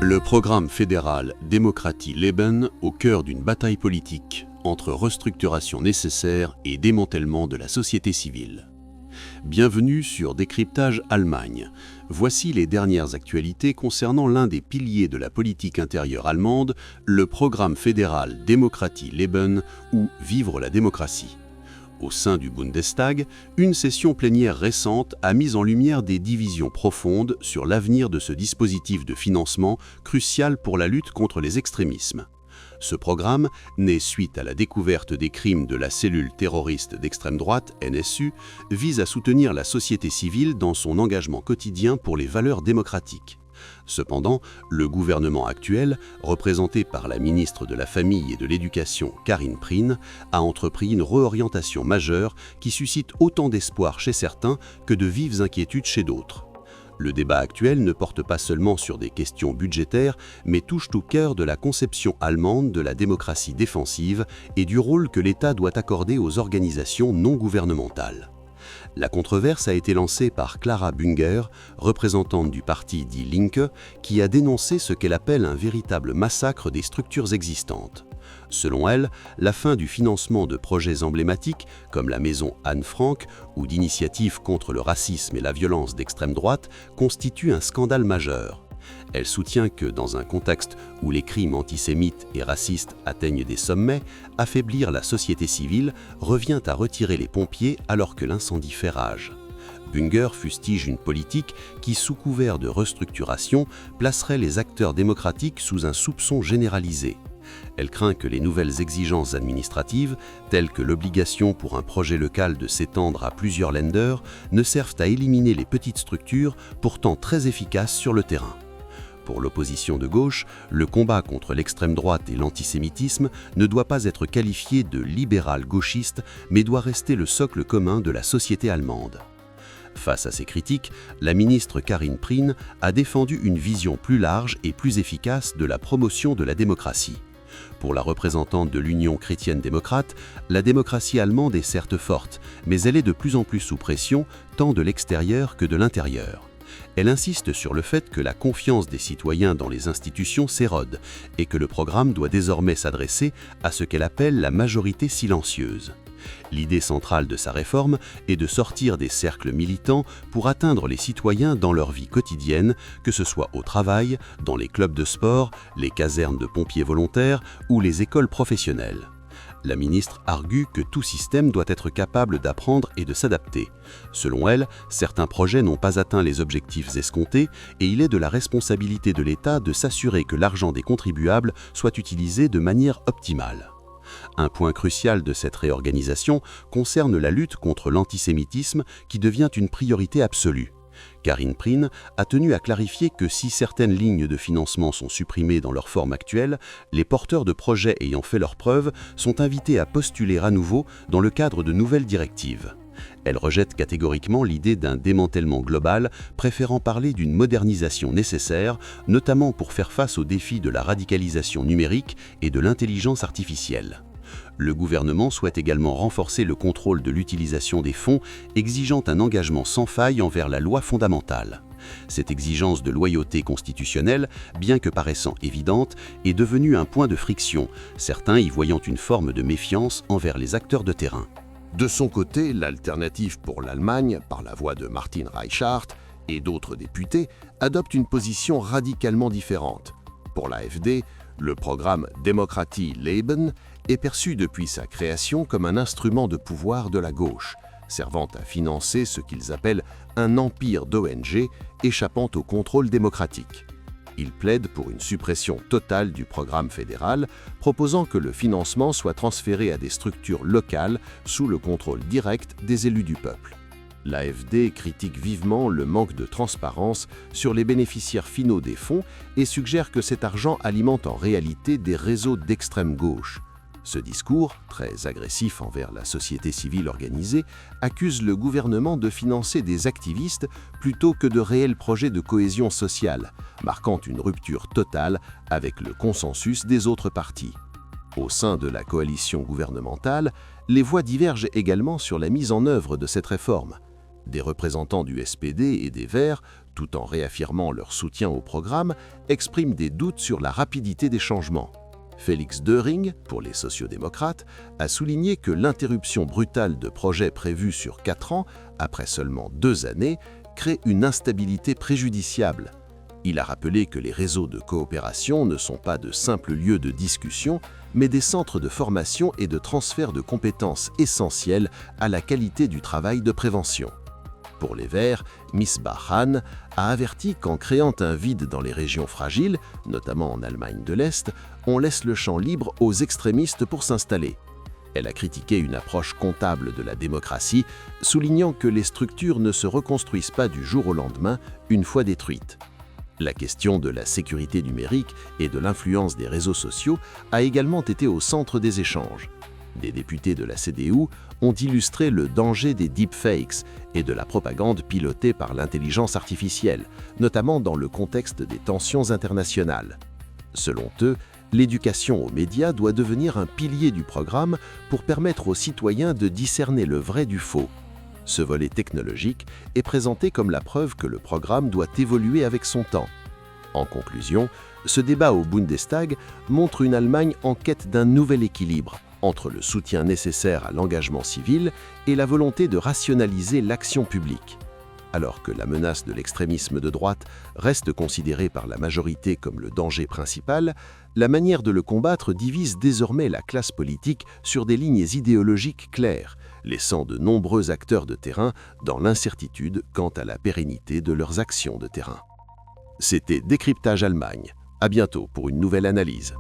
Le programme fédéral Demokratie-Leben au cœur d'une bataille politique entre restructuration nécessaire et démantèlement de la société civile. Bienvenue sur Décryptage Allemagne. Voici les dernières actualités concernant l'un des piliers de la politique intérieure allemande, le programme fédéral Demokratie-Leben ou Vivre la démocratie. Au sein du Bundestag, une session plénière récente a mis en lumière des divisions profondes sur l'avenir de ce dispositif de financement crucial pour la lutte contre les extrémismes. Ce programme, né suite à la découverte des crimes de la cellule terroriste d'extrême droite, NSU, vise à soutenir la société civile dans son engagement quotidien pour les valeurs démocratiques. Cependant, le gouvernement actuel, représenté par la ministre de la Famille et de l'Éducation, Karin Prien, a entrepris une réorientation majeure qui suscite autant d'espoir chez certains que de vives inquiétudes chez d'autres. Le débat actuel ne porte pas seulement sur des questions budgétaires, mais touche au cœur de la conception allemande de la démocratie défensive et du rôle que l'État doit accorder aux organisations non gouvernementales. La controverse a été lancée par Clara Bünger, représentante du parti Die Linke, qui a dénoncé ce qu'elle appelle un véritable massacre des structures existantes. Selon elle, la fin du financement de projets emblématiques comme la maison Anne Frank ou d'initiatives contre le racisme et la violence d'extrême droite constitue un scandale majeur. Elle soutient que, dans un contexte où les crimes antisémites et racistes atteignent des sommets, affaiblir la société civile revient à retirer les pompiers alors que l'incendie fait rage. Bünger fustige une politique qui, sous couvert de restructuration, placerait les acteurs démocratiques sous un soupçon généralisé. Elle craint que les nouvelles exigences administratives, telles que l'obligation pour un projet local de s'étendre à plusieurs Länder, ne servent à éliminer les petites structures, pourtant très efficaces sur le terrain. Pour l'opposition de gauche, le combat contre l'extrême droite et l'antisémitisme ne doit pas être qualifié de libéral-gauchiste, mais doit rester le socle commun de la société allemande. Face à ces critiques, la ministre Karin Prien a défendu une vision plus large et plus efficace de la promotion de la démocratie. Pour la représentante de l'Union chrétienne-démocrate, la démocratie allemande est certes forte, mais elle est de plus en plus sous pression, tant de l'extérieur que de l'intérieur. Elle insiste sur le fait que la confiance des citoyens dans les institutions s'érode et que le programme doit désormais s'adresser à ce qu'elle appelle la majorité silencieuse. L'idée centrale de sa réforme est de sortir des cercles militants pour atteindre les citoyens dans leur vie quotidienne, que ce soit au travail, dans les clubs de sport, les casernes de pompiers volontaires ou les écoles professionnelles. La ministre argue que tout système doit être capable d'apprendre et de s'adapter. Selon elle, certains projets n'ont pas atteint les objectifs escomptés et il est de la responsabilité de l'État de s'assurer que l'argent des contribuables soit utilisé de manière optimale. Un point crucial de cette réorganisation concerne la lutte contre l'antisémitisme qui devient une priorité absolue. Karin Prien a tenu à clarifier que si certaines lignes de financement sont supprimées dans leur forme actuelle, les porteurs de projets ayant fait leurs preuves sont invités à postuler à nouveau dans le cadre de nouvelles directives. Elle rejette catégoriquement l'idée d'un démantèlement global, préférant parler d'une modernisation nécessaire, notamment pour faire face aux défis de la radicalisation numérique et de l'intelligence artificielle. Le gouvernement souhaite également renforcer le contrôle de l'utilisation des fonds, exigeant un engagement sans faille envers la loi fondamentale. Cette exigence de loyauté constitutionnelle, bien que paraissant évidente, est devenue un point de friction, certains y voyant une forme de méfiance envers les acteurs de terrain. De son côté, l'Alternative pour l'Allemagne, par la voix de Martin Reichart et d'autres députés, adopte une position radicalement différente. Pour l'AfD, le programme Demokratie-Leben est perçu depuis sa création comme un instrument de pouvoir de la gauche, servant à financer ce qu'ils appellent un empire d'ONG échappant au contrôle démocratique. Ils plaident pour une suppression totale du programme fédéral, proposant que le financement soit transféré à des structures locales sous le contrôle direct des élus du peuple. L'AfD critique vivement le manque de transparence sur les bénéficiaires finaux des fonds et suggère que cet argent alimente en réalité des réseaux d'extrême gauche. Ce discours, très agressif envers la société civile organisée, accuse le gouvernement de financer des activistes plutôt que de réels projets de cohésion sociale, marquant une rupture totale avec le consensus des autres partis. Au sein de la coalition gouvernementale, les voix divergent également sur la mise en œuvre de cette réforme. Des représentants du SPD et des Verts, tout en réaffirmant leur soutien au programme, expriment des doutes sur la rapidité des changements. Félix Döring, pour les sociodémocrates, a souligné que l'interruption brutale de projets prévus sur 4 ans, après seulement 2 années, crée une instabilité préjudiciable. Il a rappelé que les réseaux de coopération ne sont pas de simples lieux de discussion, mais des centres de formation et de transfert de compétences essentielles à la qualité du travail de prévention. Pour les Verts, Misbah Khan a averti qu'en créant un vide dans les régions fragiles, notamment en Allemagne de l'Est, on laisse le champ libre aux extrémistes pour s'installer. Elle a critiqué une approche comptable de la démocratie, soulignant que les structures ne se reconstruisent pas du jour au lendemain, une fois détruites. La question de la sécurité numérique et de l'influence des réseaux sociaux a également été au centre des échanges. Des députés de la CDU ont illustré le danger des deepfakes et de la propagande pilotée par l'intelligence artificielle, notamment dans le contexte des tensions internationales. Selon eux, l'éducation aux médias doit devenir un pilier du programme pour permettre aux citoyens de discerner le vrai du faux. Ce volet technologique est présenté comme la preuve que le programme doit évoluer avec son temps. En conclusion, ce débat au Bundestag montre une Allemagne en quête d'un nouvel équilibre entre le soutien nécessaire à l'engagement civil et la volonté de rationaliser l'action publique. Alors que la menace de l'extrémisme de droite reste considérée par la majorité comme le danger principal, la manière de le combattre divise désormais la classe politique sur des lignes idéologiques claires, laissant de nombreux acteurs de terrain dans l'incertitude quant à la pérennité de leurs actions de terrain. C'était Décryptage Allemagne. À bientôt pour une nouvelle analyse.